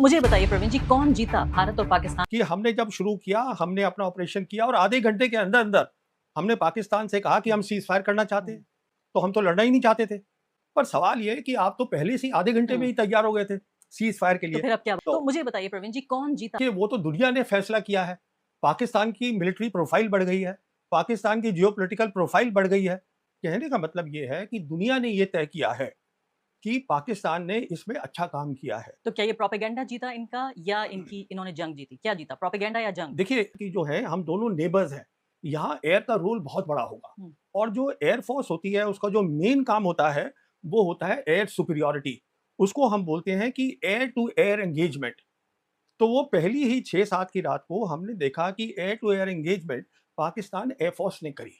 मुझे बताइए प्रवीण जी, कौन जीता भारत और पाकिस्तान? कि हमने जब शुरू किया, हमने अपना ऑपरेशन किया और आधे घंटे के अंदर अंदर हमने पाकिस्तान से कहा कि हम सीज फायर करना चाहते हैं, तो हम तो लड़ना ही नहीं चाहते थे। पर सवाल ये है कि आप तो पहले से ही आधे घंटे में ही तैयार हो गए थे सीज फायर के तो लिए। फिर अब क्या? तो तो मुझे बताइए प्रवीण जी, कौन जीता? कि वो तो दुनिया ने फैसला किया है। पाकिस्तान की मिलिट्री प्रोफाइल बढ़ गई है, पाकिस्तान की जियोपॉलिटिकल प्रोफाइल बढ़ गई है। कहने का मतलब ये है कि दुनिया ने ये तय किया है कि पाकिस्तान ने इसमें अच्छा काम किया है। तो क्या ये प्रोपेगेंडा जीता इनका या इन्होंने जंग जीती? क्या जीता, प्रोपेगेंडा या जंग? देखिए कि जो है हम दोनों नेबर्स हैं, यहाँ एयर का रोल बहुत बड़ा होगा और जो एयर फोर्स होती है उसका जो मेन काम होता है वो होता है एयर सुपीरियॉरिटी। उसको हम बोलते हैं कि एयर टू एयर एंगेजमेंट। तो वो पहली ही 6-7 की रात को हमने देखा कि air to air engagement Pakistan air force ने करी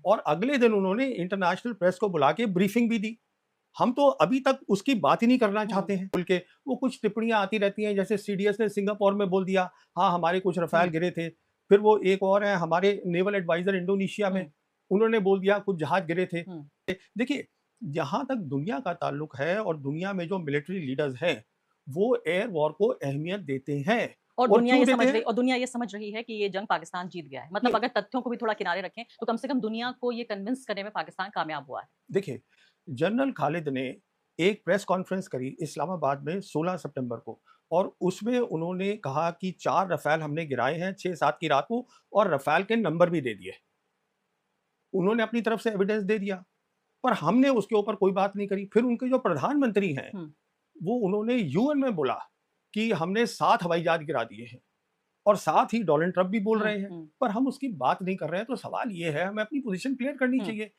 और अगले दिन उन्होंने इंटरनेशनल प्रेस को बुला के ब्रीफिंग भी दी। हम तो अभी तक उसकी बात ही नहीं करना चाहते हैं। बोल के वो कुछ टिप्पणियां आती रहती हैं, जैसे सीडीएस ने सिंगापुर में बोल दिया, हाँ हमारे कुछ रफाल गिरे थे। फिर वो एक और है हमारे नेवल एडवाइजर इंडोनेशिया में, उन्होंने बोल दिया कुछ जहाज गिरे थे। देखिए जहां तक दुनिया का ताल्लुक है और दुनिया में जो मिलिट्री लीडर्स हैं वो एयर वॉर को अहमियत देते हैं। और क्यों दुनिया ये समझ रही है कि ये जंग पाकिस्तान जीत गया है। मतलब अगर तथ्यों को भी थोड़ा किनारे रखें तो कम से कम दुनिया को ये कन्विंस करने में पाकिस्तान कामयाब हुआ है। देखिए जनरल खालिद ने एक प्रेस कॉन्फ्रेंस करी इस्लामाबाद में 16 सितंबर को और उसमें उन्होंने कहा कि 4 रफाल हमने गिराए हैं 6-7 की रात को और रफाल के नंबर भी दे दिए। उन्होंने अपनी तरफ से एविडेंस दे दिया पर हमने उसके ऊपर कोई बात नहीं करी। फिर उनके जो प्रधानमंत्री हैं वो उन्होंने यूएन में बोला कि हमने 7 हवाई जहाज गिरा दिए हैं और साथ ही डोनाल्ड ट्रंप भी बोल रहे हैं पर हम उसकी बात नहीं कर रहे हैं। तो सवाल ये है हमें अपनी पोजीशन क्लियर करनी चाहिए।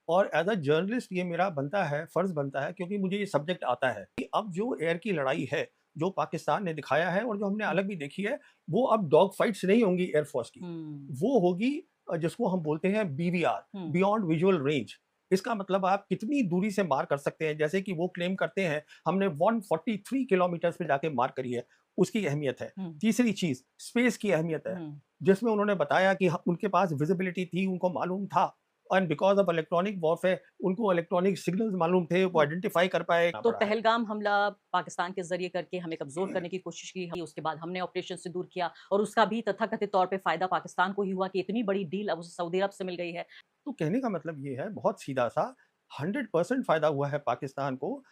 और एज अ जर्नलिस्ट ये मेरा बनता है, फर्ज बनता है, क्योंकि मुझे ये सब्जेक्ट आता है कि अब जो एयर की लड़ाई है जो पाकिस्तान ने दिखाया है और जो हमने अलग भी देखी है वो अब डॉग फाइट्स नहीं होंगी एयरफोर्स की, वो होगी जिसको हम बोलते हैं बीवीआर, बियॉन्ड विजुअल रेंज। इसका मतलब आप कितनी दूरी से मार कर सकते हैं। जैसे कि वो क्लेम करते हैं हमने 143 किलोमीटर पे जाके मार करी है, उसकी अहमियत है। तीसरी चीज स्पेस की अहमियत है, जिसमें उन्होंने बताया कि उनके पास विजिबिलिटी थी, उनको मालूम था and because of electronic warfare उनको इलेक्ट्रॉनिक सिग्नल्स मालूम थे, वो आइडेंटिफाई कर पाए। तो पहलगाम हमला पाकिस्तान के जरिए करके हमें कमजोर करने की कोशिश की, उसके बाद हमने ऑपरेशन से दूर किया और उसका भी तथाकथित तौर पे फायदा पाकिस्तान को ही हुआ कि इतनी बड़ी डील अब सऊदी अरब से मिल गई है। तो कहने का मतलब ये है बहुत सीधा सा 100% फायदा हुआ है पाकिस्तान को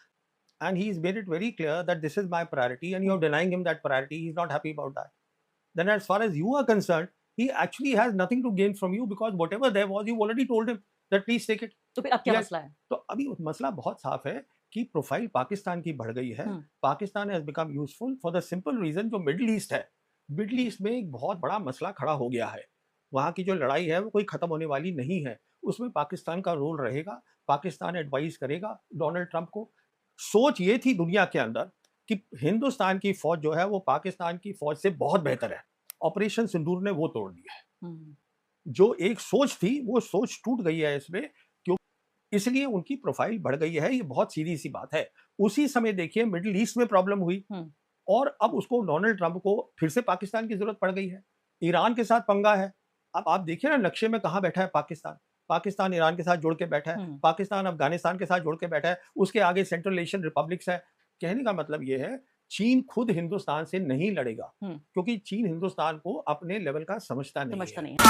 and he's made it very clear that this is my priority and you're denying him that priority. He's not happy about that. Then as far as you are concerned, he actually has nothing to gain from you because whatever there was, you already told him that please take it. तो फिर अब क्या मसला है? तो अभी मसला बहुत साफ है कि प्रोफाइल पाकिस्तान की बढ़ गई है। Pakistan has become useful for the simple reason जो मिडिल ईस्ट है, मिडिल ईस्ट में एक बहुत बड़ा मसला खड़ा हो गया है। वहाँ की जो लड़ाई है वो कोई खत्म होने वाली नहीं है, उसमें पाकिस्तान का रोल रहेगा। पाकिस्तान एडवाइस करेगा डोनाल्ड ट्रंप को। सोच ये थी दुनिया के अंदर कि हिंदुस्तान की फौज जो है वो पाकिस्तान की फौज से बहुत बेहतर है। ऑपरेशन सिंदूर ने वो तोड़ दिया है। जो एक सोच थी वो सोच टूट गई है इसमें, क्यों? इसलिए उनकी प्रोफाइल बढ़ गई है। ये बहुत सीधी सी बात है। उसी समय देखिए मिडिल ईस्ट में प्रॉब्लम हुई और अब उसको डोनाल्ड ट्रंप को फिर से पाकिस्तान की जरूरत पड़ गई है। ईरान के साथ पंगा है। अब आप देखिए ना नक्शे में कहाँ बैठा है पाकिस्तान। पाकिस्तान ईरान के साथ जुड़ के बैठा है, पाकिस्तान अफगानिस्तान के साथ जुड़ के बैठा है, उसके आगे सेंट्रल एशियन रिपब्लिक्स है। कहने का मतलब ये है चीन खुद हिंदुस्तान से नहीं लड़ेगा क्योंकि चीन हिंदुस्तान को अपने लेवल का समझता नहीं है।